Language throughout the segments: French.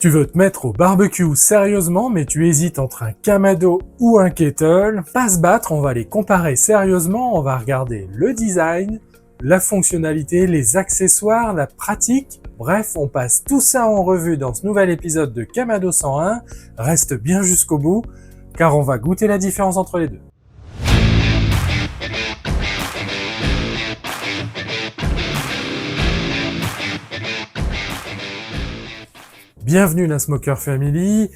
Tu veux te mettre au barbecue sérieusement, mais tu hésites entre un Kamado ou un kettle. Pas se battre, on va les comparer sérieusement, on va regarder le design, la fonctionnalité, les accessoires, la pratique. Bref, on passe tout ça en revue dans ce nouvel épisode de Kamado 101. Reste bien jusqu'au bout, car on va goûter la différence entre les deux. Bienvenue la Smoker Family,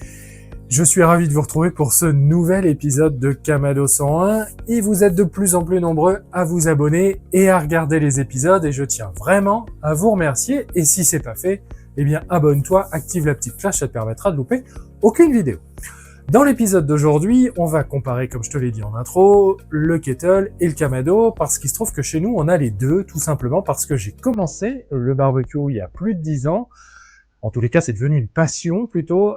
je suis ravi de vous retrouver pour ce nouvel épisode de Kamado 101 et vous êtes de plus en plus nombreux à vous abonner et à regarder les épisodes et je tiens vraiment à vous remercier et si c'est pas fait, eh bien abonne-toi, active la petite cloche, ça te permettra de louper aucune vidéo. Dans l'épisode d'aujourd'hui, on va comparer, comme je te l'ai dit en intro, le kettle et le Kamado parce qu'il se trouve que chez nous on a les deux tout simplement parce que j'ai commencé le barbecue il y a plus de 10 ans. En tous les cas, c'est devenu une passion plutôt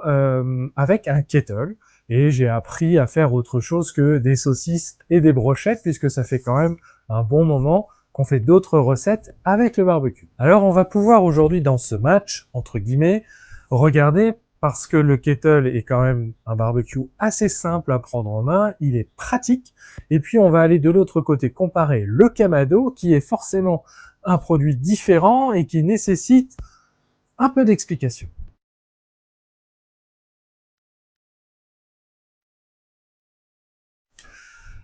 avec un kettle. Et j'ai appris à faire autre chose que des saucisses et des brochettes, puisque ça fait quand même un bon moment qu'on fait d'autres recettes avec le barbecue. Alors on va pouvoir aujourd'hui dans ce match, entre guillemets, regarder, parce que le kettle est quand même un barbecue assez simple à prendre en main, il est pratique. Et puis on va aller de l'autre côté comparer le Kamado, qui est forcément un produit différent et qui nécessite un peu d'explication.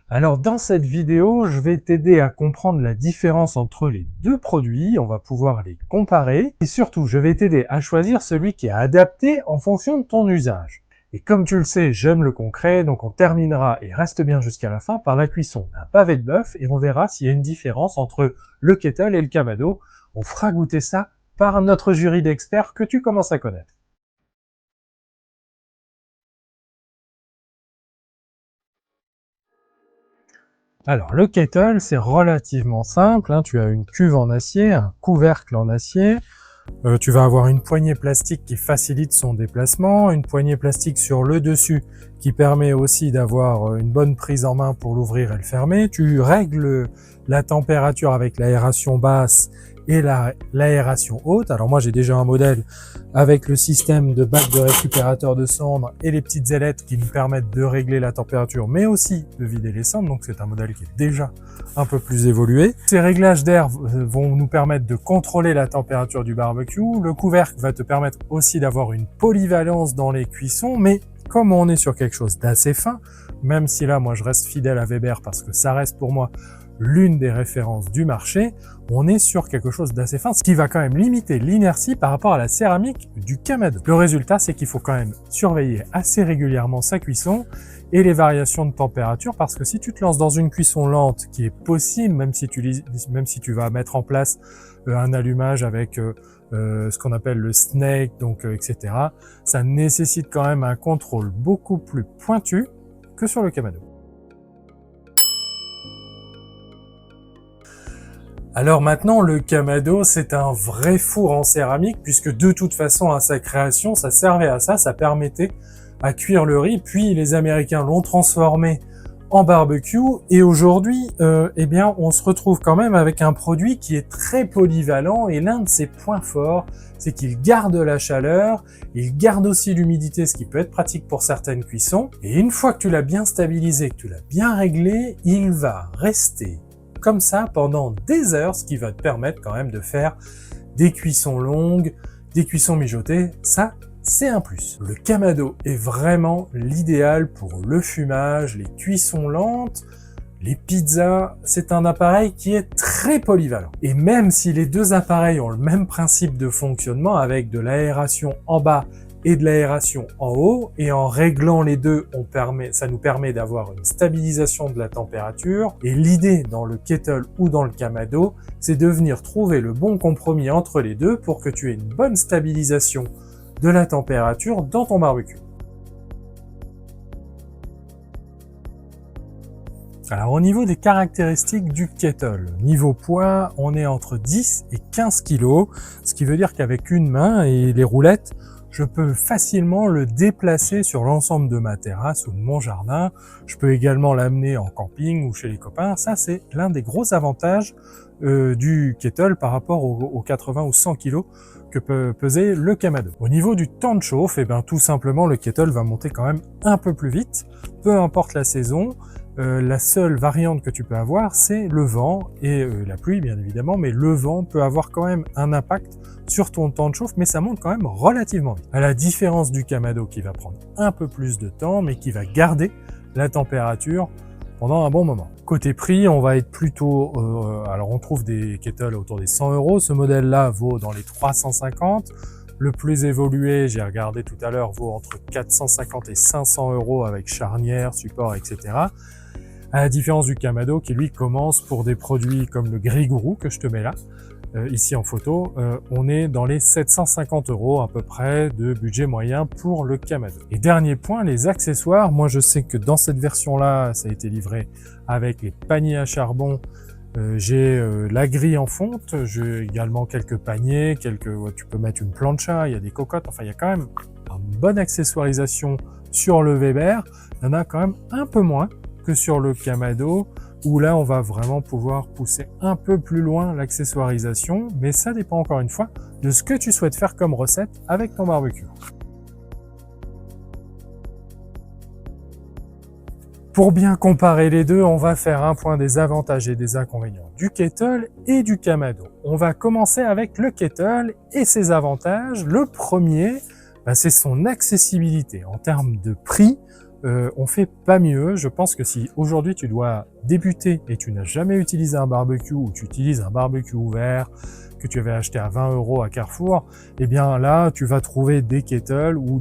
Alors dans cette vidéo, je vais t'aider à comprendre la différence entre les deux produits, on va pouvoir les comparer, et surtout je vais t'aider à choisir celui qui est adapté en fonction de ton usage. Et comme tu le sais, j'aime le concret, donc on terminera, et reste bien jusqu'à la fin, par la cuisson d'un pavé de bœuf, et on verra s'il y a une différence entre le kettle et le Kamado. On fera goûter ça par notre jury d'experts que tu commences à connaître. Alors, le kettle, c'est relativement simple, hein. Tu as une cuve en acier, un couvercle en acier. Tu vas avoir une poignée plastique qui facilite son déplacement, une poignée plastique sur le dessus qui permet aussi d'avoir une bonne prise en main pour l'ouvrir et le fermer. Tu règles la température avec l'aération basse et l'aération haute. Alors moi j'ai déjà un modèle avec le système de bac de récupérateur de cendres et les petites ailettes qui nous permettent de régler la température mais aussi de vider les cendres, donc c'est un modèle qui est déjà un peu plus évolué. Ces réglages d'air vont nous permettre de contrôler la température du barbecue. Le couvercle va te permettre aussi d'avoir une polyvalence dans les cuissons, mais comme on est sur quelque chose d'assez fin, même si là moi je reste fidèle à Weber parce que ça reste pour moi l'une des références du marché, on est sur quelque chose d'assez fin, ce qui va quand même limiter l'inertie par rapport à la céramique du Kamado. Le résultat, c'est qu'il faut quand même surveiller assez régulièrement sa cuisson et les variations de température, parce que si tu te lances dans une cuisson lente, qui est possible, même si tu vas mettre en place un allumage avec ce qu'on appelle le snake, donc etc., ça nécessite quand même un contrôle beaucoup plus pointu que sur le Kamado. Alors maintenant, le Kamado, c'est un vrai four en céramique, puisque de toute façon, à sa création, ça servait à ça, ça permettait à cuire le riz, puis les Américains l'ont transformé en barbecue, et aujourd'hui, eh bien, on se retrouve quand même avec un produit qui est très polyvalent, et l'un de ses points forts, c'est qu'il garde la chaleur, il garde aussi l'humidité, ce qui peut être pratique pour certaines cuissons, et une fois que tu l'as bien stabilisé, que tu l'as bien réglé, il va rester comme ça pendant des heures, ce qui va te permettre quand même de faire des cuissons longues, des cuissons mijotées, ça c'est un plus. Le Kamado est vraiment l'idéal pour le fumage, les cuissons lentes, les pizzas, c'est un appareil qui est très polyvalent. Et même si les deux appareils ont le même principe de fonctionnement avec de l'aération en bas et de l'aération en haut, et en réglant les deux, ça nous permet d'avoir une stabilisation de la température. Et l'idée dans le kettle ou dans le Kamado, c'est de venir trouver le bon compromis entre les deux pour que tu aies une bonne stabilisation de la température dans ton barbecue. Alors au niveau des caractéristiques du kettle, niveau poids, on est entre 10 et 15 kg, ce qui veut dire qu'avec une main et les roulettes, je peux facilement le déplacer sur l'ensemble de ma terrasse ou de mon jardin. Je peux également l'amener en camping ou chez les copains. Ça, c'est l'un des gros avantages du kettle par rapport aux 80 ou 100 kg que peut peser le Kamado. Au niveau du temps de chauffe, eh ben, tout simplement, le kettle va monter quand même un peu plus vite, peu importe la saison. La seule variante que tu peux avoir, c'est le vent et la pluie, bien évidemment, mais le vent peut avoir quand même un impact sur ton temps de chauffe, mais ça monte quand même relativement vite. À la différence du Kamado qui va prendre un peu plus de temps, mais qui va garder la température pendant un bon moment. Côté prix, on va être plutôt... alors on trouve des kettles autour des 100 €. Ce modèle-là vaut dans les 350. Le plus évolué, j'ai regardé tout à l'heure, vaut entre 450 et 500 € avec charnière, support, etc. À la différence du Kamado qui lui commence pour des produits comme le Griguru que je te mets là, ici en photo, on est dans les 750 € à peu près de budget moyen pour le Kamado. Et dernier point, les accessoires. Moi je sais que dans cette version-là, ça a été livré avec les paniers à charbon. J'ai la grille en fonte, j'ai également quelques paniers, tu peux mettre une plancha, il y a des cocottes, enfin il y a quand même une bonne accessoirisation sur le Weber. Il y en a quand même un peu moins que sur le Kamado, où là on va vraiment pouvoir pousser un peu plus loin l'accessoirisation, mais ça dépend encore une fois de ce que tu souhaites faire comme recette avec ton barbecue. Pour bien comparer les deux, on va faire un point des avantages et des inconvénients du kettle et du Kamado. On va commencer avec le kettle et ses avantages. Le premier, c'est son accessibilité. En termes de prix, on fait pas mieux. Je pense que si aujourd'hui tu dois débuter et tu n'as jamais utilisé un barbecue ou tu utilises un barbecue ouvert que tu avais acheté à 20 € à Carrefour, eh bien là tu vas trouver des kettles ou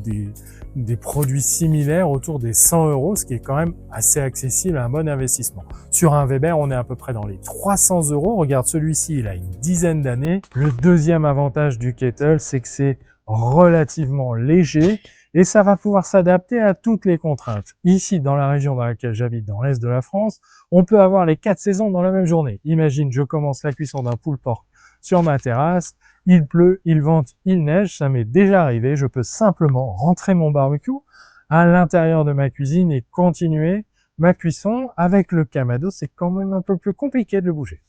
des produits similaires autour des 100 €, ce qui est quand même assez accessible à un bon investissement. Sur un Weber, on est à peu près dans les 300 €. Regarde, celui-ci, il a une dizaine d'années. Le deuxième avantage du kettle, c'est que c'est relativement léger et ça va pouvoir s'adapter à toutes les contraintes. Ici, dans la région dans laquelle j'habite, dans l'est de la France, on peut avoir les 4 saisons dans la même journée. Imagine, je commence la cuisson d'un pulled pork sur ma terrasse, il pleut, il vente, il neige, ça m'est déjà arrivé, je peux simplement rentrer mon barbecue à l'intérieur de ma cuisine et continuer ma cuisson. Avec le Kamado, c'est quand même un peu plus compliqué de le bouger.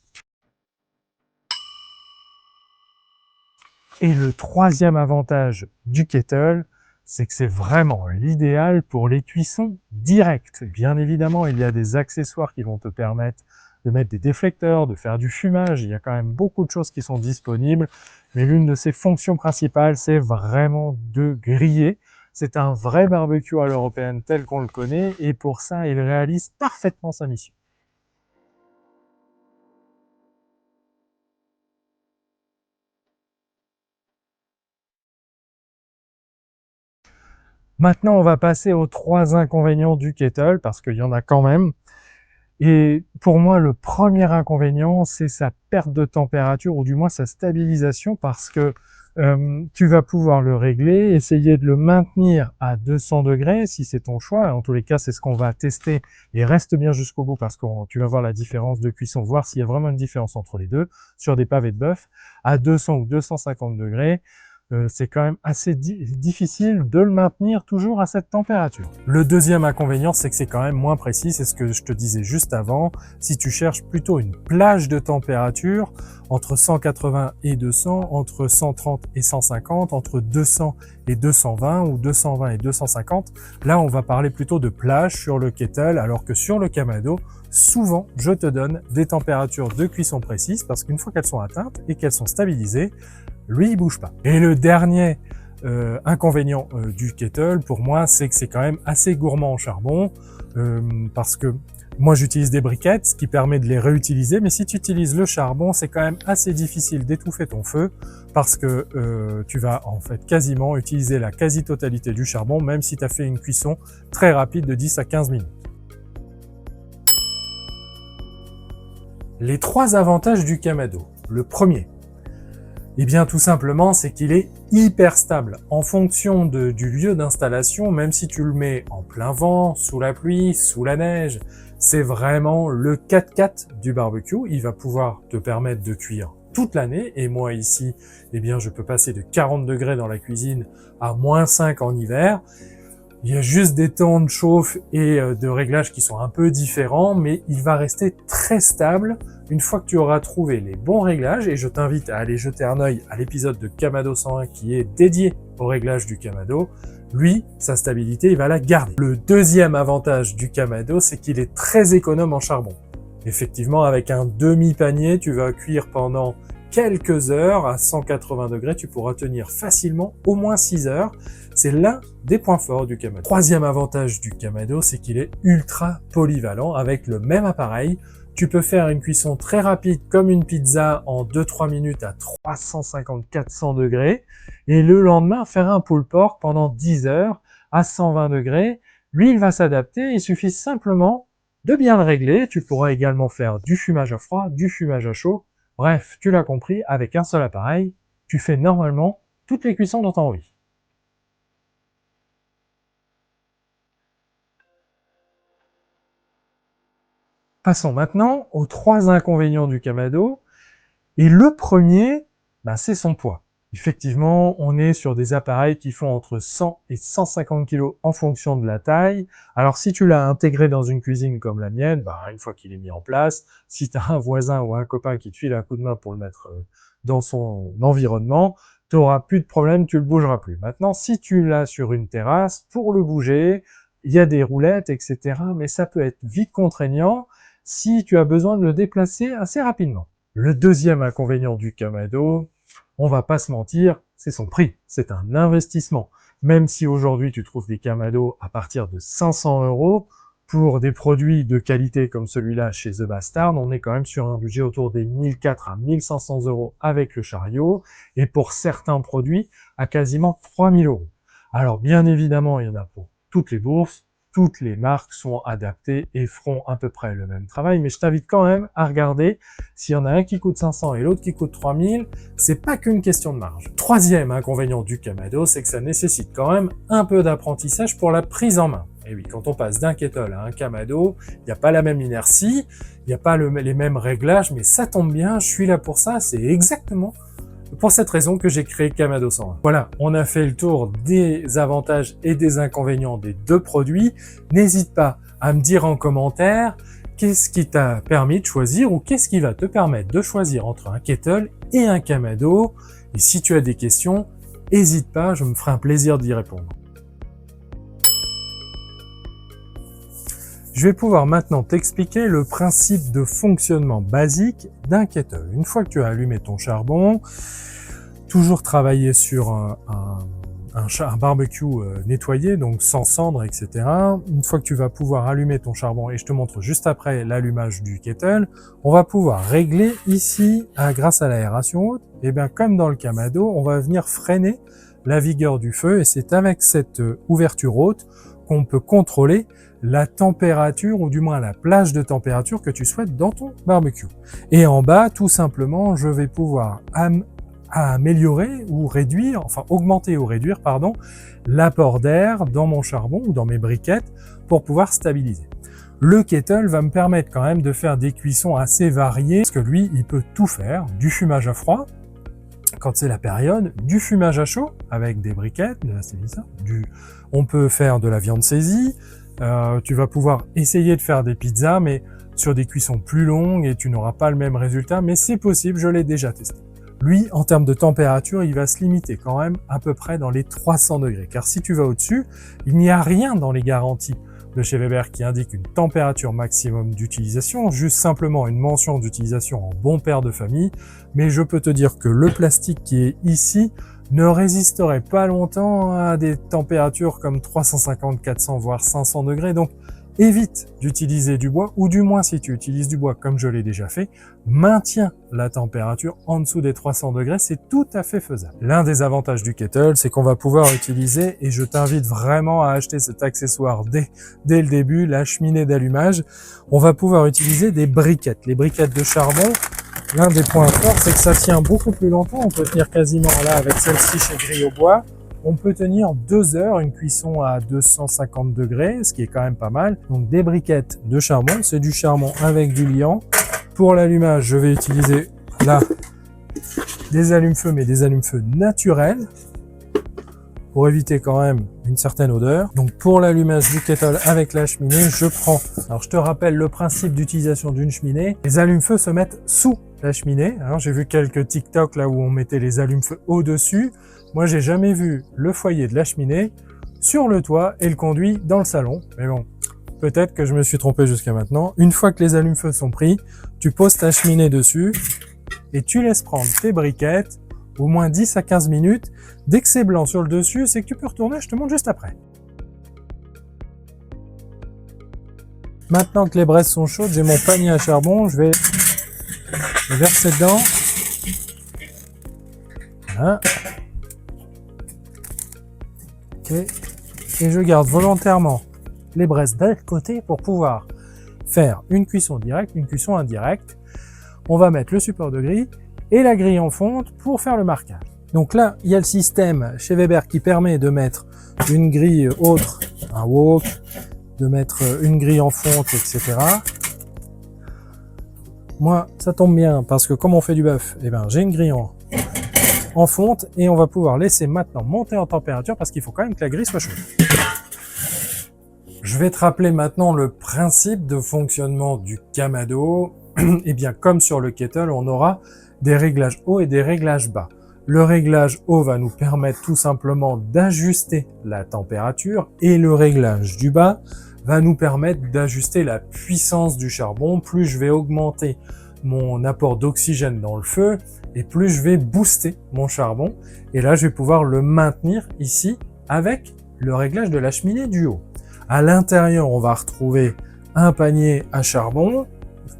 Et le troisième avantage du kettle, c'est que c'est vraiment l'idéal pour les cuissons directes. Bien évidemment, il y a des accessoires qui vont te permettre de mettre des déflecteurs, de faire du fumage. Il y a quand même beaucoup de choses qui sont disponibles, mais l'une de ses fonctions principales, c'est vraiment de griller. C'est un vrai barbecue à l'européenne tel qu'on le connaît, et pour ça, il réalise parfaitement sa mission. Maintenant, on va passer aux 3 inconvénients du kettle, parce qu'il y en a quand même. Et pour moi, le premier inconvénient, c'est sa perte de température, ou du moins sa stabilisation, parce que tu vas pouvoir le régler, essayer de le maintenir à 200 degrés, si c'est ton choix. En tous les cas, c'est ce qu'on va tester, et reste bien jusqu'au bout, parce que tu vas voir la différence de cuisson, voir s'il y a vraiment une différence entre les deux, sur des pavés de bœuf, à 200 ou 250 degrés. C'est quand même assez difficile de le maintenir toujours à cette température. Le deuxième inconvénient, c'est que c'est quand même moins précis, c'est ce que je te disais juste avant. Si tu cherches plutôt une plage de température, entre 180 et 200, entre 130 et 150, entre 200 et 220 ou 220 et 250, là on va parler plutôt de plage sur le kettle, alors que sur le Kamado, souvent je te donne des températures de cuisson précises, parce qu'une fois qu'elles sont atteintes et qu'elles sont stabilisées, lui, il bouge pas. Et le dernier inconvénient du kettle, pour moi, c'est que c'est quand même assez gourmand en charbon, parce que moi, j'utilise des briquettes, ce qui permet de les réutiliser, mais si tu utilises le charbon, c'est quand même assez difficile d'étouffer ton feu, parce que tu vas en fait quasiment utiliser la quasi-totalité du charbon, même si tu as fait une cuisson très rapide de 10 à 15 minutes. Les 3 avantages du Kamado. Le premier, eh bien tout simplement, c'est qu'il est hyper stable. En fonction du lieu d'installation, même si tu le mets en plein vent, sous la pluie, sous la neige, c'est vraiment le 4x4 du barbecue. Il va pouvoir te permettre de cuire toute l'année. Et moi ici, eh bien je peux passer de 40 degrés dans la cuisine à -5 en hiver. Il y a juste des temps de chauffe et de réglage qui sont un peu différents, mais il va rester très stable une fois que tu auras trouvé les bons réglages. Et je t'invite à aller jeter un œil à l'épisode de Kamado 101 qui est dédié au réglage du Kamado. Lui, sa stabilité, il va la garder. Le deuxième avantage du Kamado, c'est qu'il est très économe en charbon. Effectivement, avec un demi-panier, tu vas cuire pendant quelques heures à 180 degrés, tu pourras tenir facilement au moins 6 heures. C'est l'un des points forts du Kamado. Troisième avantage du Kamado, c'est qu'il est ultra polyvalent. Avec le même appareil, tu peux faire une cuisson très rapide comme une pizza en 2-3 minutes à 350-400 degrés et le lendemain faire un pulled pork pendant 10 heures à 120 degrés. Lui, il va s'adapter, il suffit simplement de bien le régler. Tu pourras également faire du fumage à froid, du fumage à chaud. Bref, tu l'as compris, avec un seul appareil, tu fais normalement toutes les cuissons dont tu as envie. Passons maintenant aux 3 inconvénients du Kamado. Et le premier, c'est son poids. Effectivement, on est sur des appareils qui font entre 100 et 150 kg en fonction de la taille. Alors si tu l'as intégré dans une cuisine comme la mienne, une fois qu'il est mis en place, si tu as un voisin ou un copain qui te file un coup de main pour le mettre dans son environnement, tu n'auras plus de problème, tu le bougeras plus. Maintenant, si tu l'as sur une terrasse, pour le bouger, il y a des roulettes, etc. Mais ça peut être vite contraignant si tu as besoin de le déplacer assez rapidement. Le deuxième inconvénient du Kamado, on va pas se mentir, c'est son prix. C'est un investissement. Même si aujourd'hui tu trouves des Kamado à partir de 500 €, pour des produits de qualité comme celui-là chez The Bastard, on est quand même sur un budget autour des 1400 à 1500 € avec le chariot, et pour certains produits, à quasiment 3000 €. Alors bien évidemment, il y en a pour toutes les bourses, toutes les marques sont adaptées et feront à peu près le même travail, mais je t'invite quand même à regarder s'il y en a un qui coûte 500 et l'autre qui coûte 3000, c'est pas qu'une question de marge. Troisième inconvénient du Kamado, c'est que ça nécessite quand même un peu d'apprentissage pour la prise en main. Et oui, quand on passe d'un kettle à un Kamado, il n'y a pas la même inertie, il n'y a pas les mêmes réglages, mais ça tombe bien, je suis là pour ça, c'est exactement pour cette raison que j'ai créé Kamado 101. Voilà, on a fait le tour des avantages et des inconvénients des deux produits. N'hésite pas à me dire en commentaire qu'est-ce qui t'a permis de choisir ou qu'est-ce qui va te permettre de choisir entre un kettle et un Kamado. Et si tu as des questions, n'hésite pas, je me ferai un plaisir d'y répondre. Je vais pouvoir maintenant t'expliquer le principe de fonctionnement basique d'un kettle. Une fois que tu as allumé ton charbon, toujours travailler sur un barbecue nettoyé, donc sans cendres, etc. Une fois que tu vas pouvoir allumer ton charbon, et je te montre juste après l'allumage du kettle, on va pouvoir régler ici, grâce à l'aération haute, et bien comme dans le Kamado, on va venir freiner la vigueur du feu, et c'est avec cette ouverture haute qu'on peut contrôler la température, ou du moins la plage de température que tu souhaites dans ton barbecue. Et en bas, tout simplement, je vais pouvoir améliorer ou réduire, enfin augmenter ou réduire, l'apport d'air dans mon charbon ou dans mes briquettes pour pouvoir stabiliser. Le kettle va me permettre quand même de faire des cuissons assez variées, parce que lui, il peut tout faire, du fumage à froid, quand c'est la période, du fumage à chaud avec des briquettes, de la stabilisation, on peut faire de la viande saisie, tu vas pouvoir essayer de faire des pizzas, mais sur des cuissons plus longues et tu n'auras pas le même résultat, mais c'est possible, je l'ai déjà testé. Lui, en termes de température, il va se limiter quand même à peu près dans les 300 degrés, car si tu vas au-dessus, il n'y a rien dans les garanties de chez Weber qui indique une température maximum d'utilisation, juste simplement une mention d'utilisation en bon père de famille, mais je peux te dire que le plastique qui est ici ne résisterait pas longtemps à des températures comme 350, 400, voire 500 degrés, donc évite d'utiliser du bois, ou du moins si tu utilises du bois comme je l'ai déjà fait, maintiens la température en dessous des 300 degrés, c'est tout à fait faisable. L'un des avantages du kettle, c'est qu'on va pouvoir utiliser, et je t'invite vraiment à acheter cet accessoire dès le début, la cheminée d'allumage, on va pouvoir utiliser des briquettes. Les briquettes de charbon, l'un des points forts, c'est que ça tient beaucoup plus longtemps, on peut tenir quasiment là avec celle-ci chez Grille au bois, on peut tenir 2 heures, une cuisson à 250 degrés, ce qui est quand même pas mal. Donc des briquettes de charbon, c'est du charbon avec du liant. Pour l'allumage, je vais utiliser là des allumes-feu, mais des allumes-feu naturels. pour éviter quand même une certaine odeur. Donc pour l'allumage du kettle avec la cheminée, je prends, alors je te rappelle le principe d'utilisation d'une cheminée, les allumes-feu se mettent sous la cheminée. Alors j'ai vu quelques TikTok là où on mettait les allumes-feu au-dessus. Moi j'ai jamais vu le foyer de la cheminée sur le toit et le conduit dans le salon. Mais bon, peut-être que je me suis trompé jusqu'à maintenant. Une fois que les allumes-feu sont pris, tu poses ta cheminée dessus et tu laisses prendre tes briquettes au moins 10 à 15 minutes. Dès que c'est blanc sur le dessus, c'est que tu peux retourner, je te montre juste après. Maintenant que les braises sont chaudes, j'ai mon panier à charbon, je vais le verser dedans. Voilà. Ok. Et je garde volontairement les braises d'un côté pour pouvoir faire une cuisson directe, une cuisson indirecte. On va mettre le support de grille et la grille en fonte pour faire le marquage. Donc là, il y a le système chez Weber qui permet de mettre une grille autre, un wok, de mettre une grille en fonte, etc. Moi, ça tombe bien parce que comme on fait du bœuf, eh ben, j'ai une grille en fonte et on va pouvoir laisser maintenant monter en température parce qu'il faut quand même que la grille soit chaude. Je vais te rappeler maintenant le principe de fonctionnement du Kamado. Et bien, comme sur le kettle, on aura des réglages hauts et des réglages bas. Le réglage haut va nous permettre tout simplement d'ajuster la température et le réglage du bas va nous permettre d'ajuster la puissance du charbon. Plus je vais augmenter mon apport d'oxygène dans le feu et plus je vais booster mon charbon. Et là, je vais pouvoir le maintenir ici avec le réglage de la cheminée du haut. À l'intérieur, on va retrouver un panier à charbon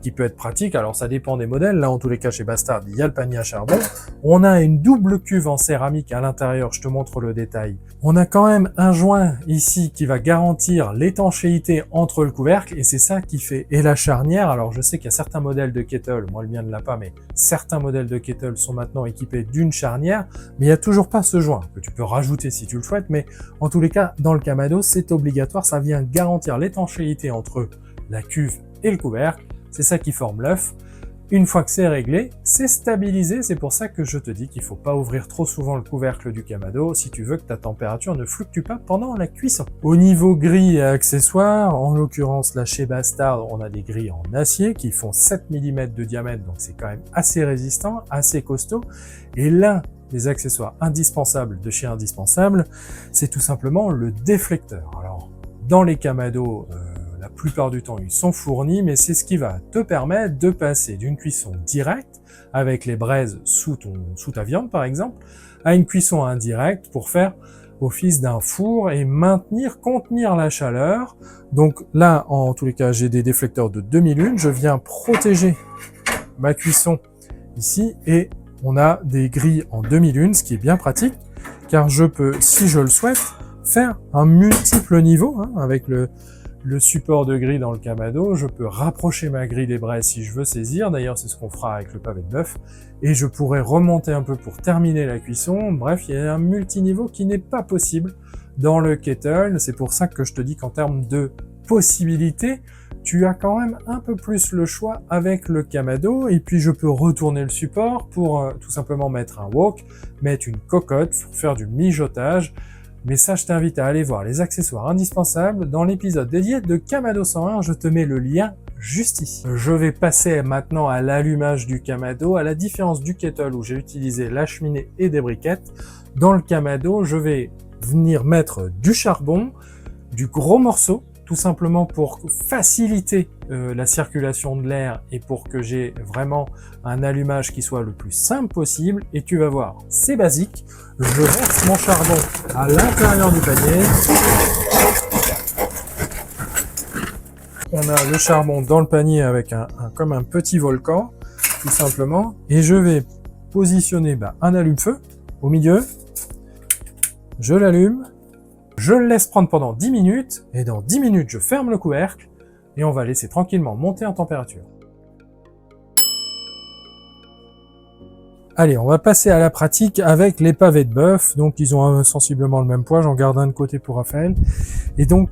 qui peut être pratique. Alors, ça dépend des modèles. Là, en tous les cas, chez Bastard, il y a le panier à charbon. On a une double cuve en céramique à l'intérieur. Je te montre le détail. On a quand même un joint ici qui va garantir l'étanchéité entre le couvercle et c'est ça qui fait. Et la charnière, alors je sais qu'il y a certains modèles de kettle, moi le mien ne l'a pas, mais certains modèles de kettle sont maintenant équipés d'une charnière, mais il n'y a toujours pas ce joint que tu peux rajouter si tu le souhaites, mais en tous les cas, dans le Kamado, c'est obligatoire. Ça vient garantir l'étanchéité entre la cuve et le couvercle. C'est ça qui forme l'œuf. Une fois que c'est réglé, c'est stabilisé. C'est pour ça que je te dis qu'il ne faut pas ouvrir trop souvent le couvercle du Kamado si tu veux que ta température ne fluctue pas pendant la cuisson. Au niveau grilles et accessoires, en l'occurrence là chez Bastard, on a des grilles en acier qui font 7 mm de diamètre, donc c'est quand même assez résistant, assez costaud. Et l'un des accessoires indispensables de chez Indispensable, c'est tout simplement le déflecteur. Alors, dans les Kamado, la plupart du temps, ils sont fournis, mais c'est ce qui va te permettre de passer d'une cuisson directe, avec les braises sous ta viande par exemple, à une cuisson indirecte pour faire office d'un four et contenir la chaleur. Donc là, en tous les cas, j'ai des déflecteurs de demi-lune. Je viens protéger ma cuisson ici et on a des grilles en demi-lune, ce qui est bien pratique, car je peux, si je le souhaite, faire un multiple niveau avec le support de grille dans le Kamado. Je peux rapprocher ma grille des braises si je veux saisir. D'ailleurs, c'est ce qu'on fera avec le pavé de bœuf. Et je pourrais remonter un peu pour terminer la cuisson. Bref, il y a un multiniveau qui n'est pas possible dans le kettle. C'est pour ça que je te dis qu'en termes de possibilités, tu as quand même un peu plus le choix avec le Kamado. Et puis, je peux retourner le support pour tout simplement mettre un wok, mettre une cocotte, faire du mijotage. Mais ça, je t'invite à aller voir les accessoires indispensables dans l'épisode dédié de Kamado 101. Je te mets le lien juste ici. Je vais passer maintenant à l'allumage du Kamado. À la différence du kettle où j'ai utilisé la cheminée et des briquettes, dans le Kamado, je vais venir mettre du charbon, du gros morceau, tout simplement pour faciliter la circulation de l'air et pour que j'ai vraiment un allumage qui soit le plus simple possible. Et tu vas voir, c'est basique. Je verse mon charbon à l'intérieur du panier. On a le charbon dans le panier avec comme un petit volcan, tout simplement. Et je vais positionner un allume-feu au milieu. Je l'allume. Je le laisse prendre pendant 10 minutes, et dans 10 minutes, je ferme le couvercle, et on va laisser tranquillement monter en température. Allez, on va passer à la pratique avec les pavés de bœuf. Donc, ils ont sensiblement le même poids, j'en garde un de côté pour Raphaël. Et donc,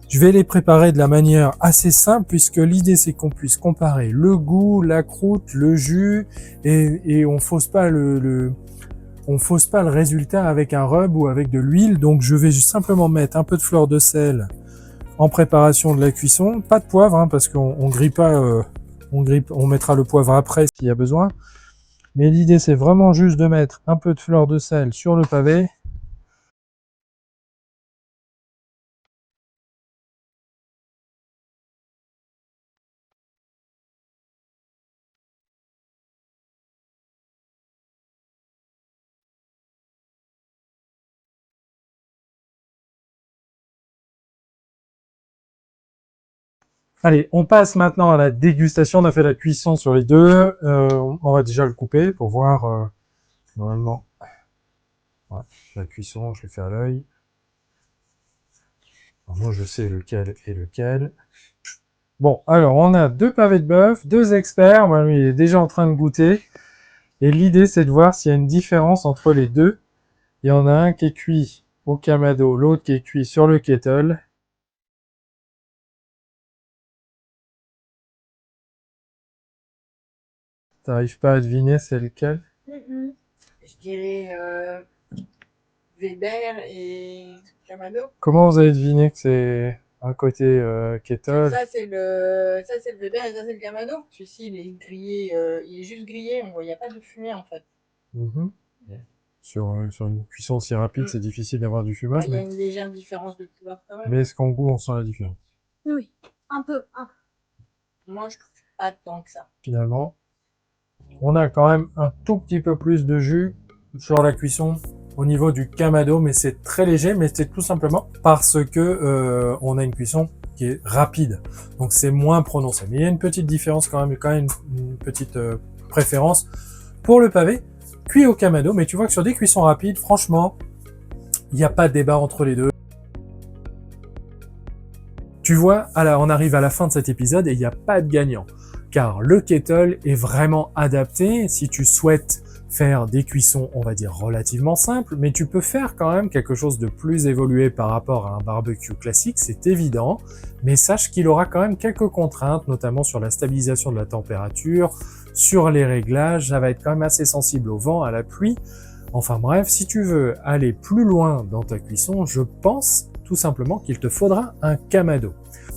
je vais les préparer de la manière assez simple, puisque l'idée, c'est qu'on puisse comparer le goût, la croûte, le jus, et on fausse pas on fausse pas le résultat avec un rub ou avec de l'huile. Donc je vais simplement mettre un peu de fleur de sel en préparation de la cuisson. Pas de poivre, hein, parce qu'on grille pas, on mettra le poivre après s'il y a besoin. Mais l'idée, c'est vraiment juste de mettre un peu de fleur de sel sur le pavé. Allez, on passe maintenant à la dégustation. On a fait la cuisson sur les deux. On va déjà le couper pour voir. Normalement, ouais, la cuisson, je l'ai fait à l'œil. Moi, je sais lequel est lequel. Bon, alors, on a deux pavés de bœuf, deux experts. Moi, lui, il est déjà en train de goûter. Et l'idée, c'est de voir s'il y a une différence entre les deux. Il y en a un qui est cuit au kamado, l'autre qui est cuit sur le kettle. T'arrives pas à deviner c'est lequel? Je dirais Weber et Kamado. Comment vous avez deviné que c'est un côté kettle? Ça c'est le Weber et ça c'est le Kamado. Celui-ci il est grillé, il est juste grillé, il n'y a pas de fumée en fait. Mhm. Sur une cuisson aussi rapide, c'est difficile d'avoir du fumage. Il y a une légère différence de couleur quand même. Mais est-ce qu'en goût, on sent la différence? Oui, un peu. Moi je trouve pas tant que ça. Finalement, on a quand même un tout petit peu plus de jus sur la cuisson au niveau du kamado, mais c'est très léger, mais c'est tout simplement parce que on a une cuisson qui est rapide, donc c'est moins prononcé. Mais il y a une petite différence quand même une petite préférence pour le pavé cuit au kamado, mais tu vois que sur des cuissons rapides, franchement, il n'y a pas de débat entre les deux. Tu vois, on arrive à la fin de cet épisode et il n'y a pas de gagnant, car le kettle est vraiment adapté si tu souhaites faire des cuissons, on va dire, relativement simples, mais tu peux faire quand même quelque chose de plus évolué par rapport à un barbecue classique, c'est évident, mais sache qu'il aura quand même quelques contraintes, notamment sur la stabilisation de la température, sur les réglages, ça va être quand même assez sensible au vent, à la pluie. Enfin bref, si tu veux aller plus loin dans ta cuisson, je pense tout simplement qu'il te faudra un kamado.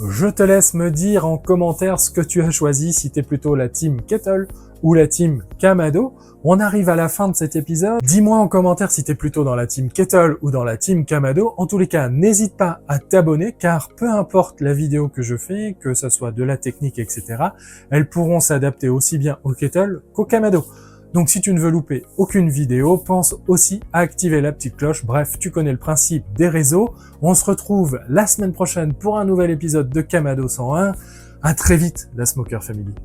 Je te laisse me dire en commentaire ce que tu as choisi, si tu es plutôt la team kettle ou la team kamado. On arrive à la fin de cet épisode. Dis-moi en commentaire si tu es plutôt dans la team kettle ou dans la team kamado. En tous les cas, n'hésite pas à t'abonner, car peu importe la vidéo que je fais, que ce soit de la technique, etc., elles pourront s'adapter aussi bien au kettle qu'au kamado. Donc si tu ne veux louper aucune vidéo, pense aussi à activer la petite cloche. Bref, tu connais le principe des réseaux. On se retrouve la semaine prochaine pour un nouvel épisode de Kamado 101. À très vite, la Smoker Family.